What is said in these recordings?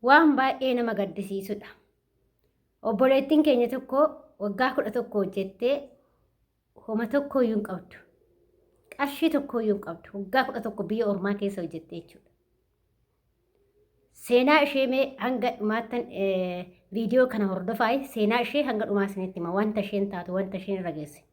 waan baay'ee nama gaddisiisudha. Obboleettiin keenya tokko waggaa 11 hojjettee homa tokko iyyuu hin qabdu. Qarshii tokko iyyuu hin qabdu. Waggaa 11 biyya ormaa keessa hojjettee jechuudha. Seenaa ishee mee hanga dhumaattan viidiyoo kana hordofaa seenaa ishee hanga dhumaa isinitti hima wanta isheen taatu wanta isheen irra geesse.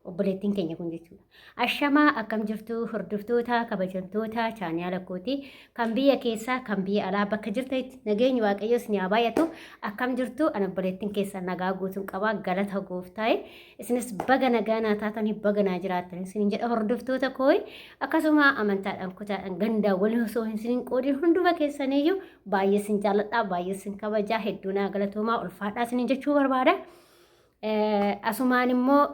Obboleettiin keenya kun jechuudha. Ashamaa akkam jirtu hordoftoota kabajamtoota chaanaala kooti kan biyya keessaa kan biyya alaa bakka jirtanitti nageenyi waaqayyoo isin haa baay'atu akkam jirtu ana obboleettiin keessa nagaa guutuun qaba galata gooftaa'e isinis baga nagaa naa taatanii baga naa jiraatan isin jedha hordoftoota kooyi akkasuma amantaadhaan kutaadhaan gandaa waliin osoo isin qoodin hunduma keessaniyyuu baay'ee isin jaalladhaa baay'ee isin kabajaa hedduu naa galatoomaa ulfaadhaa isin jechuu barbaada. Asumaan immoo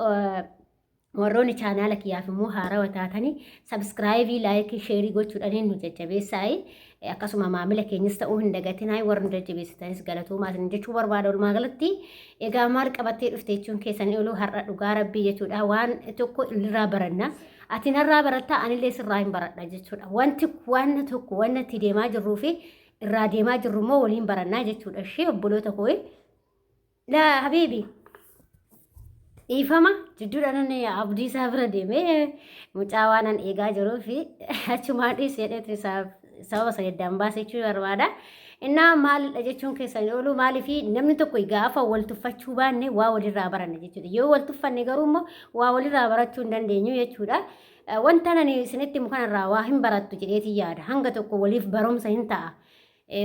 warroonni chaanaala kiyyaaf immoo haarawaa taatanii sabskraayibii laayikii sheerii gochuudhaan nu jajjabeessaayi akkasuma maamila keenyas ta'uu hin dagatinaayi warri nu jajjabeessitanis galatoomaa isin jechuu barbaada walumaa galatti egaa maal qabattee dhufte jechuun keessanii oluu har'a dhugaa rabbii jechuudha waan tokko irraa baranna ati narraa barattaa anillee sirraa hin baradha jechuudha waan tokko waan itti deemaa jirruu fi irraa deemaa jirru immoo waliin barannaa jechuudha ishee obboloota kooyi laa habiibi ifama jidduudhaan abdii isaa bira deemee mucaa waanan eegaa jiruu fi achumaan dhiisee sababa sayyadaan baasee jechuu barbaada. Innaa maalidha jechuun keessan ooluu maalii fi namni tokko gaafa wal tuffachuu baanne waa walirraa baranna jechuudha. Yoo wal tuffanne garuu immoo waa walirraa barachuu hin dandeenyu jechuudha. Wanta nani isinitti mukanarraa waa hin barattu jedheetii yaada. Hanga tokko waliif barumsa hin ta'a.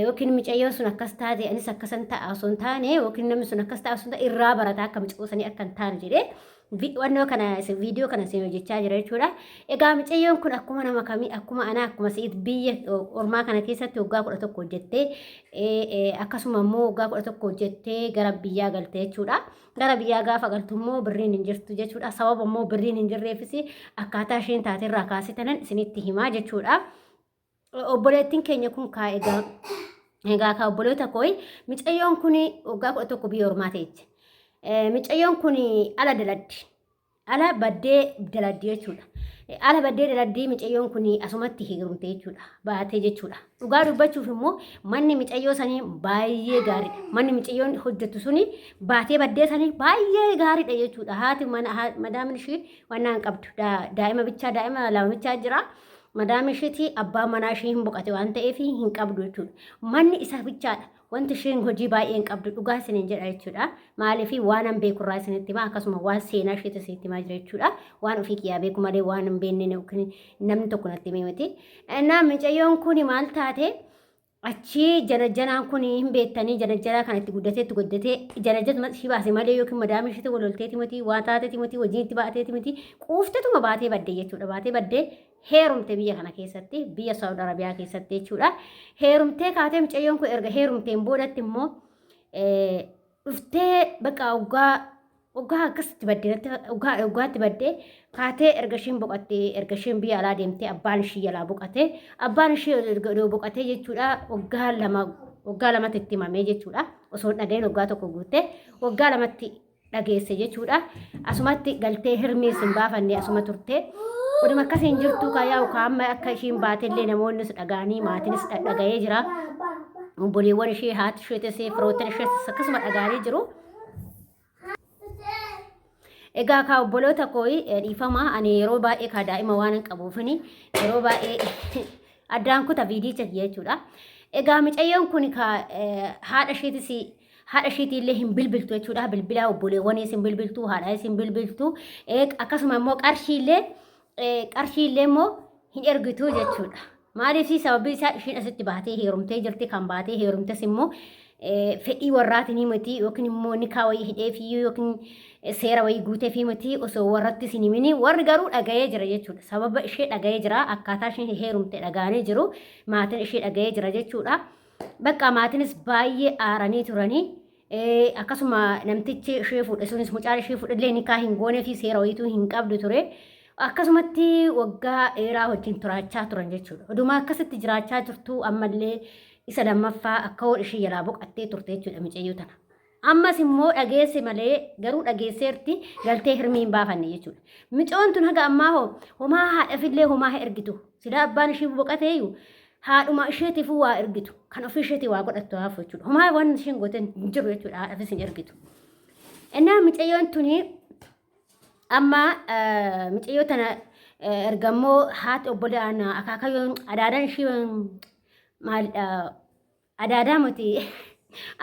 Yookiin micayyoo sun akkas taate anis akkasan ta'a osoo hin taane yookiin namni sun akkas ta'a osoo hin taane irraa barataa akka micoosanii akka hin taane jedhee wannoo kana viidiyoo kana isin hojjechaa jira jechuudha. Egaa micayyoon kun akkuma nama kamii akkuma anaa akkuma si'it biyya ormaa kana keessatti waggaa 11 hojjettee akkasuma immoo waggaa 11 hojjettee gara biyyaa galte jechuudha. Gara biyyaa gaafa galtu immoo birriin hin jirtu jechuudha. Sababa immoo birriin hin jirreefis akkaataa isheen taaterraa kaasitanan isinitti himaa jechuudha. Obboleettiin keenya kun egaa ka obboloota kooyi micayyoon kun waggaa 11 biyya ormaa ta'etti. Micayyoon kun ala daladdi. Ala baddee daladdi jechuudha. Ala baddee daladdi micayyoon kun asumatti heerumte jechuudha. Baatee jechuudha. Dhugaa dubbachuuf immoo manni micayyoo sanii baay'ee gaariidha. Manni micayyoon hojjettu suni baatee baddee sanii baay'ee gaariidha jechuudha. Haati madaamni ishii waan hin qabdu. Daa'ima lama bichaa jira. Madaamni isheetii abbaa manaa ishee hin boqate waan ta'eef hin qabdu jechuudha. Manni isaa bichaadha. Wanti isheen hojii baay'ee hin qabdu dhugaa isiniin jedha jechuudha. Maaliif waan an beekurraa isinitti himaa akkasuma waan seenaa isheetti isinitti himaa jira jechuudha. Waan ofii kiyyaa beeku malee waan hin beekne namni tokko natti himee miti. Micayyoon kun maal taate achi janajjanaan kun hin beektanii janajjanaa kan itti guddatee janajjatuma ishii baase malee yookiin madaamni isheetti walolteeti miti waan taateeti miti hojiin itti baateeti miti quuftetuma baatee baddee jechuudha. Baatee baddee heerumte biyya kana keessatti biyya Saawud Arabiyaa keessatti jechuudha. Heerumtee kaatee micayyoon kun erga heerumteen boodatti immoo dhuftee bakka waggaa akkasitti baddee waggaatti baddee kaatee erga isheen boqattee erga isheen biyya alaa deemtee abbaan ishii jalaa boqatee abbaan ishii boqatee jechuudha waggaa lamatti itti himamee jechuudha. Osoo dhageen waggaa tokko guuttee waggaa lamatti dhageesse jechuudha. Asumatti galtee hirmiis hin baafanne asuma turtee. Oduma akkasiin jirtu kaayaa ukaamma akka ishiin baatellee namoonnis dhagaanii maatiinis dhaga'ee jira. Obboleewwan ishee haati isheetis firoottan isheetis akkasuma dhagaanii jiru. Egaa ka obboloota kooyi dhiifama ani yeroo baay'ee ka daa'ima waan hin qabuufini yeroo baay'ee addaan kuta viidiyocha jechuudha. Egaa micayyoon kun ka haadha isheetillee hin bilbiltu jechuudha. Bilbila obboleewwanis hin bilbiltu haadhaanis hin bilbiltu akkasuma immoo qarshiillee immoo hin ergitu jechuudha. Maaliif sababii isaa isheen asitti baatee heerumtee jirti kan baatee heerumtes immoo fedhii warraatiin miti yookiin immoo nikaa wayii hidheefi yookiin seera wayii guuteefi miti osoo warratti sin himini warri garuu dhaga'ee jira jechuudha. Sababa ishee dhaga'ee jira akkaataa isheen heerumte dhagaanii jiru maatiin ishee dhaga'ee jira jechuudha. Bakka maatiinis baay'ee aaranii turanii akkasuma namtichi ishee fuudhe sunis mucaan ishee fuudhillee nikaa hin goonee fi seera wayiituu hin qabdu ture. Akkasumatti waggaa dheeraa wajjin turaachaa turan jechuudha. Oduma akkasitti jiraachaa turtu ammallee isa lammaffaa akka hoodha ishee jalaa boqattee turte jechuudha micayyoo tana. Ammas immoo dhageesse malee garuu dhageesseerti galtee hirmii hin baafanne jechuudha. Micoon tun haga ammaa homaa haadhafillee homaa ergitu. Sida abbaan ishee boqateeyyuu haadhuma isheetiif waa ergitu kan ofii isheetii waa godhattu hafu jechuudha. Homaa waan ishiin goote hin jiru jechuudha haadhaafis hin ergitu. Innaa mucayyoon tuni amma mucayyoo tana ergammoo haati obbolaan akaakayyoon adaadaan ishii maalidha adaadaa miti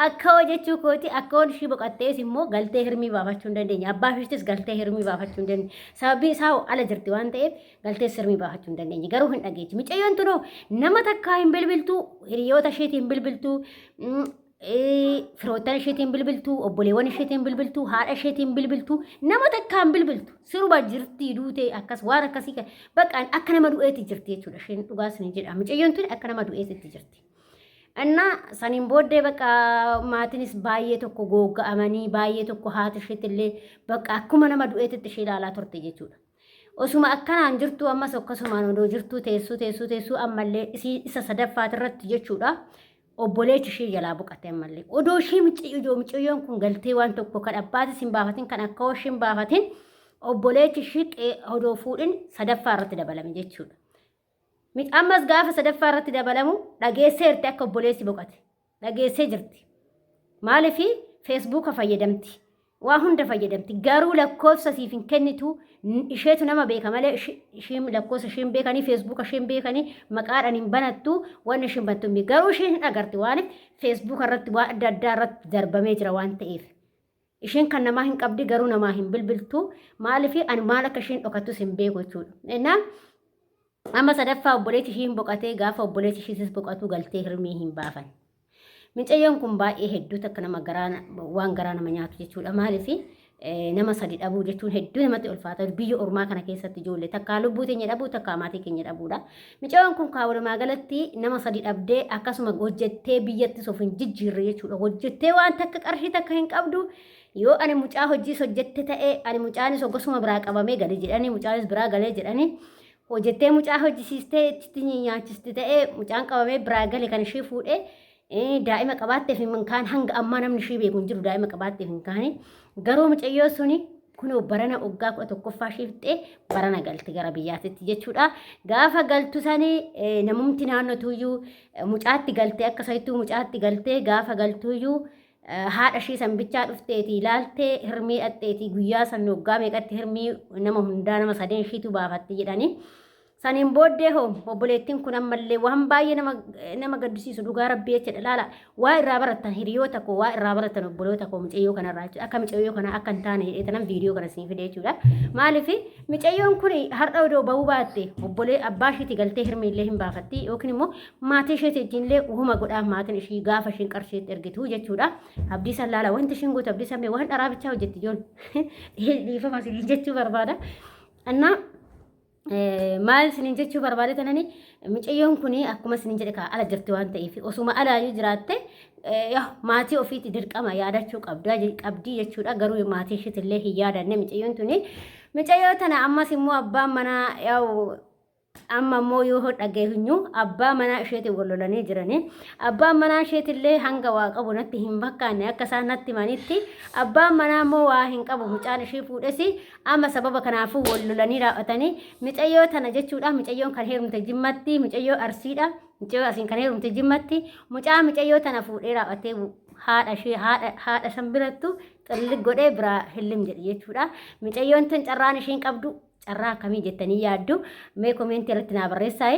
akka hojjechuu kooti akka waan ishii boqattees immoo galtee hirmii baafachuu hin dandeenya. Abbaa isheetis galtee hirmii baafachuu hin dandeenye. Sababii isaa ala jirti waan ta'eef galtee hirmii baafachuu hin dandeenye. Garuu hin dhageechi. Mucayyoon tunoo nama takkaa hin bilbiltuu, hiriyoota isheetiin bilbiltuu, firoottan isheetiin bilbiltuu, obboleewwan isheetiin bilbiltuu, haadha isheetiin bilbiltuu, nama takkaa hin bilbiltu. Siruba jirti duutee akkas waan akkasii bakka akka nama du'eetti jirti jechuudha. Isheen dhugaas ni jedha. Mucayyoon tuni akka nama du'eetti jirti. እና ሰኒን ቦዴ በቃ ማቲንስ ባዬ ቶኮ ጎጋ አመኒ ባዬ ቶኮ ሃት ሽትሌ በቃ አኩመ ነማ ዱኤት ትሽላላ ቶርቴ ጀቹዳ ኦሱማ አካና እንጅርቱ አማ ሶከሱማ ነው ጅርቱ ቴሱ አመሌ ኢሳ ሰደፋት ረት ጀቹዳ ኦቦሌች ሺ ጀላ ቡቀቴ አመሌ ኦዶ ሺ ምጭዮን ኩን ገልቴ ዋን ቶኮ ከዳባት ሲምባፋቲን ከናካው ሽምባፋቲን ኦቦሌች ሺ ኦዶ ፉድን ሰደፋ ረት ደበለም ጀቹዳ Ammas gaafa sadaffaa irratti dabalamu dhageessee jirti akka obboleessi boqate. Dhageessee jirti. Maaliif feesbuuka fayyadamti. Waa hunda fayyadamti. Garuu lakkoofsa siif hin kennitu isheetu nama beeka malee ishiin lakkoofsa ishiin beekanii feesbuuka ishiin beekanii maqaadhaan hin banattu waan ishiin bantu hin garuu ishiin hin agarti waan feesbuuka irratti waa adda addaa irratti darbamee jira waan ta'eef. Ishiin kan namaa hin qabdi garuu namaa hin bilbiltu. Maaliif ani maal akka ishiin dhokattus hin beeku jechuudha. Amma sadaffaa obboleetti ishiin boqatee gaafa obboleetti ishiis boqatu galtee hirmii hin baafan. Mucayyoon kun baay'ee hedduu takka nama waan garaa nama nyaatu jechuudha. Maaliif nama sadi dhabuu jechuun hedduu namatti ulfaata. Biyya ormaa kana keessatti ijoollee takkaa lubbuu teenya dhabuu takkaa maatii keenya dhabuudha. Mucayyoon kun walumaa galatti nama sadi dhabdee akkasuma hojjettee biyyattis of hin jijjiirre jechuudha. Hojjettee waan takka qarshii takka hin qabdu yoo ani mucaa hojiis hojjette ta'ee ani mucaanis oggosuma biraa qabamee galee jedhanii mucaanis biraa galee jedhanii hojjettee mucaa hojjisiistee itti nyaachiste ta'ee mucaan qabamee biraa gale kan ishee fuudhee daa'ima qabaatteef hin kaan hanga ammaa namni ishee beeku hin jiru daa'ima qabaatteef hin kaane garuu mucayyoo suni kunoo barana oggaa 11ffaa ishee fixee barana galte gara biyyaatti jechuudha. Gaafa galtu sanii namumti naannotuyyuu mucaatti galtee akkasayittuu mucaatti galtee gaafa galtuyyuu haadha ishee sanbichaa dhufteeti ilaaltee hirmii dhaqxeeti guyyaa san oggaa meeqatti hirmii nama hundaa nama sadeen ishiitu baafatti jedhanii saniin booddee hoo obboleettiin kun ammallee waan baay'ee nama gaddisiisu dhugaa rabbii jechuudha laala waa irraa baratan hiriyoota koo waa irraa baratan obboloota koo mucayyoo kanarraa jechuudha akka mucayyoo kana akka hin taane jedheetanan viidiyoo kana siin fide jechuudha maaliif mucayyoon kun har'a odoo bahuu baatte obbolee abbaa ishiitti galtee hirmii illee hin baafatti yookiin immoo maatii isheetti illee uhuma godhaaf maatiin ishii gaafa ishiin qarsheetti ergitu jechuudha abdii san laala wanti ishiin gootu abdii san waan dharaabichaa hojjetti ijoon dhiifama siin jechuu barbaada annaa maal sinin jechuu barbaade tanani mucayyoon kun akkuma sinin jedhe ka ala jirti waan ta'eef osuma ala jiraatte maatii ofiitti dirqama yaadachuu qabdi jechuudha garuu maatii ishiitti illee hin yaadanne mucayyoon tuni mucayyoo tana ammas immoo abbaan manaa yaa'u amma immoo yoo dhageenyu abbaa manaa isheetti wallolanii jiranii abbaan manaa isheetti illee hanga waa qabu natti hin fakkaanne akka isaan natti manitti abbaan manaa immoo waa hin qabu mucaan ishee fuudhesi amma sababa kanaafuu wallolanii raawwatanii mucayyoo tana jechuudha mucayyoon kan heerumte jimmatti mucayyoo arsiidha mucayyoo asiin kan heerumte jimmatti mucayyoo tana fuudhee raawwatee haadha san birattu xilli godhee biraa hillim jedhe jechuudha mucayyoon tun carraan isheen qabdu carraa akkamii jettanii yaaddu mee koomeentii irratti naa barreessaa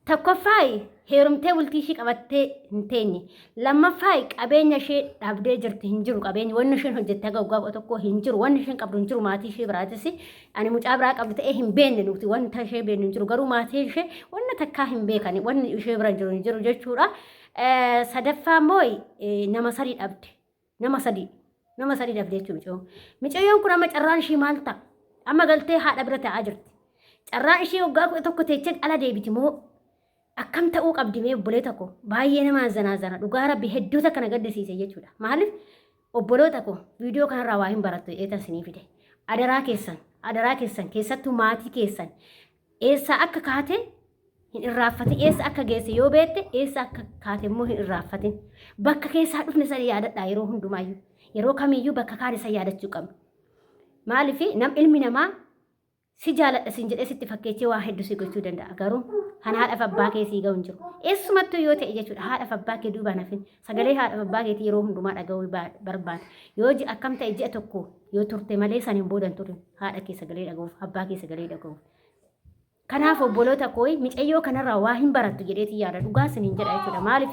tokkoffaa heerumtee bultii ishee qabattee hin teenye lammaffaa qabeenya ishee dhabdee jirti hin jiru qabeenya wanni isheen hojjettee gaggaaba tokko hin jiru wanni isheen qabdu hin jiru maatii ishee biraatis ani mucaa biraa qabdu ta'ee hin beekne nuti wanta ishee beeknu hin jiru garuu maatii ishee wanna takkaa hin beekani wanni ishee bira jiru hin jiru jechuudha sadaffaa immoo nama sadii dhabde nama sadii dhabde jechuudha mucayyoon kun amma carraan ishee maal ta'a amma galtee haadha bira taa'aa jirti. Carraan ishee waggaa tokko teechee ala deebiti moo akkam ta'uu qabdi mee obboleeta koo baay'ee nama zana dhugaa rabbi hedduuta kana gaddisiise jechuudha. Maaliif obboloota koo viidiyoo kanarraa waa hin barattu eetan sinii fide. Adaraa keessan keessattuu maatii keessan eessaa akka kaate hin irraaffatin eessa akka geesse yoo beette eessa akka kaate immoo hin irraaffatin. Bakka keessaa dhufne sana yaadadhaa yeroo hundumaayyuu yeroo kamiyyuu bakka kaan isa yaadachuu qabna. Maaliif ilmi namaa si jaaladha sin jedhee sitti fakkeechee waa hedduu si gochuu danda'a garuu kan haadhaaf abbaa kee sii ga'u hin jiru. Eessumattuu yoo ta'e jechuudha haadhaaf abbaa kee duubaan hafin sagalee haadhaaf abbaa keetii yeroo hundumaa dhaga'uu barbaada. Yoo akkam ta'e ji'a tokko yoo turte malee san hin boodan turin haadha kee sagalee dhaga'uuf abbaa kee sagalee dhaga'uuf. Kanaaf obboloota kooyi micayyoo kanarraa waa hin barattu jedheetii yaada dhugaa siniin jedha jechuudha. Maaliif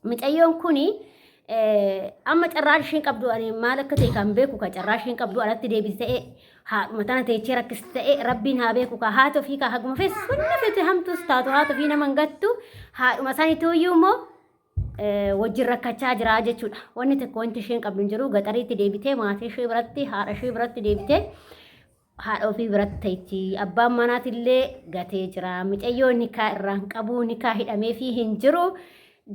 micayyoon kuni amma carraa ishiin qabdu ani maal akka ta'e kan beeku ka carraa ishiin qabdu alatti deebisee haadhuma tana teechee rakkiste ta'e rabbiin haa beeku ka haatoo fi ka haguma fees wanna fete hamtus taatu haatoo fi nama gattu haadhuma saniitu iyyuu immoo wajjin rakkachaa jira jechuudha. Wanni tokko wanti isheen qabdu hin jiru gaxariitti deebitee maatii ishee biratti haadha ishee biratti deebitee haadha ofii biratti ta'etti abbaan manaatillee gatee jira. Micayyoon nikaa irraan qabu nikaa hidhamee fi hin jiru.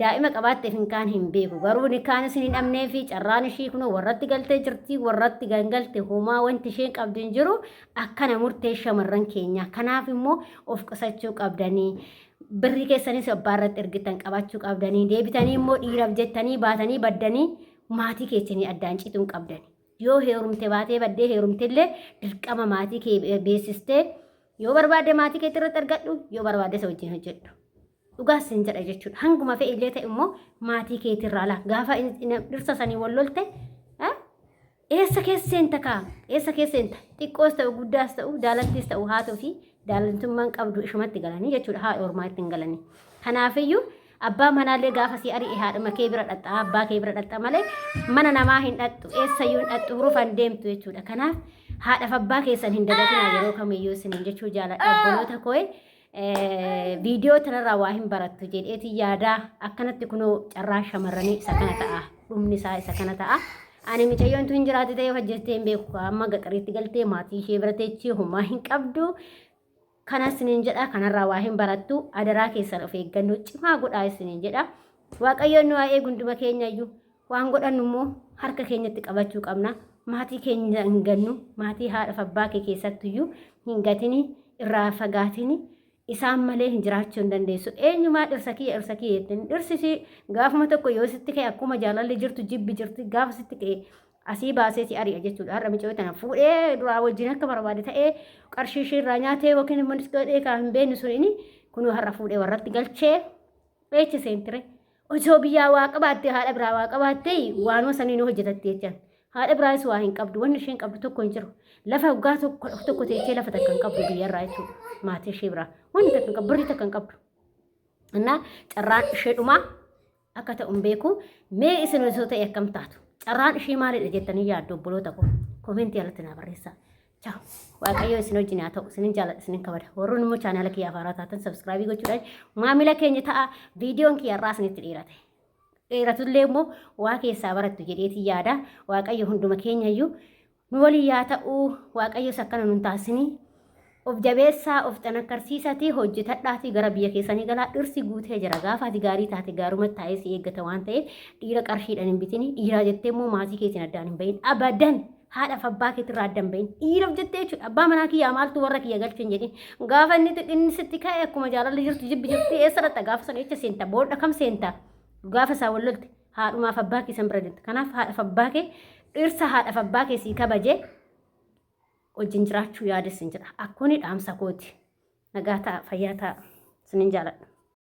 Daa'ima qabaatteef hin kaan hin beeku garuu nikaan isin hin dhabnee fi carraan ishii kun warratti galtee jirti warratti gangalte homaa wanti isheen qabdu hin jiru akkana murtee shamarran keenya. Kanaaf immoo of qusachuu qabdanii birri keessanis abbaa irratti ergitan qabachuu qabdanii deebitanii immoo dhiiraaf jettanii baatanii baddanii maatii keessanii addaan cituun qabdanii. Yoo heerumte baatee baddee heerumte illee dirqama maatii kee beessistee yoo barbaadde maatii keetti irratti argadhu yoo barbaadde isa wajjin hojjedhu. Dhugaas hin jedha jechuudha. Hanguma fe'e illee ta'e immoo maatii keetirraa laa gaafa dhirsa sanii wal lolte eessa keessa seenta kaa eessa keessa seenta xiqqoos ta'u guddaas ta'u daalattiis ta'u haatoo fi daalantummaan qabdu ishumatti galanii jechuudha haadha ormaa ittiin galanii. Kanaafiyyuu abbaa manaallee gaafa si ari'e haadhuma kee bira dhaxxa abbaa kee bira dhaxxa malee mana namaa hin dhaxxu eessayyuu hin dhaxxu rufan deemtu jechuudha. Kanaaf haadhaaf abbaa keessan hin dagatinaa yeroo kamiyyuu isiniin jechuu jaaladha obboloota koo'e. Viidiyoo tanarraa waa hin barattu jedheeti yaadaa akkanatti kunoo carraa shamarranii isa kana ta'a dhumni isaa isa kana ta'a. Ani micayyoon tu hin jiraate ta'ee hojjettee hin beeku amma gaxariitti galtee maatii ishee bira teechee homaa hin qabdu. Kanas isiniin jedha kanarraa waa hin barattu adaraa keessan of eeggannoo cimaa godhaa isiniin jedha. Waaqayyoon nu waa'ee gunduma keenyayyuu waan godhannu immoo harka keenyatti qabachuu qabna. Maatii keenya hin gannu maatii haadhaaf abbaa kee keessattuyyuu hin gatini irraa fagaatini. Isaan malee hin jiraachuu hin dandeessu. Eenyumaa dhirsa kiyya jettin dhirsisi gaafuma tokko yoo sitti ka'e akkuma jaalalli jirtu jibbi jirti gaafa sitti ka'e asii baasee si ari'a jechuudha. Har'a micoo tana fuudhee duraa wajjin akka barbaade ta'ee qarshii ishee irraa nyaatee yookiin immoo godhee kaa hin beeknu suni kunuu har'a fuudhee warratti galchee eechi seentire. Osoo biyyaa waa qabaattee haadha biraa waa qabaattee waanuma sanii nu hojjetatte jechaan. Haadha biraas waa hin qabdu wanni isheen qabdu tokko hin jiru. Lafa waggaa tokko teechee lafa takka hin qabdu biyyarraa jechuudha. Maatii ishee biraa wanni takka hin qabdu birrii takka hin qabdu. Innaa carraan ishee dhumaa akka ta'u hin beeku mee isin osoo ta'e akkam taatu carraan ishee maalidha jettanii yaaddu obboloota koo koomentii alatti naa barreessaa. Ciao. Waaqayyo isin wajjin haa ta'u isinin jaalladha isinin kabada. Warroon immoo chaanaala kiyyaa afaaraa taatan sabskiraabii gochuudhaan maamila keenya ta'a viidiyoon kiyyarraa isinitti dheerate. Dheeratullee immoo waa keessaa barattu jedheeti yaada. Waaqayyo hunduma keenyayyuu nu waliin yaa ta'uu waaqayyo sakkana nun taasisanii of jabeessaa of xanakkarsiisatii hojjetadhaatii gara biyya keessanii galaa dhirsi guutee jira gaafa ati gaarii taate gaaruma taa'ee si eeggata waan ta'eef dhiira qarshiidhaan hin bitini dhiiraa jettee immoo maatii keetiin addaan hin bahin abadan haadhaaf abbaa keetirraa addaan bahin dhiiraaf jettee jechuudha abbaa manaa kiyyaa maaltu warra kiyya galchu hin jedhin gaafa inni sitti ka'e akkuma jaalalli jirtu jibbi jirti eessa dhatta gaafa sana jecha seenta boodha kam seenta gaafa isaa wal lolte haadhumaaf abbaa kee san bira jirti kanaaf haadhaaf abbaa kee dhirsa haadhaaf abbaa kee sii kabajee wajjin jiraachuu yaadessin jedha akkuni dhaamsa kooti nagaa ta'a fayyaa ta'a isinin jaaladha.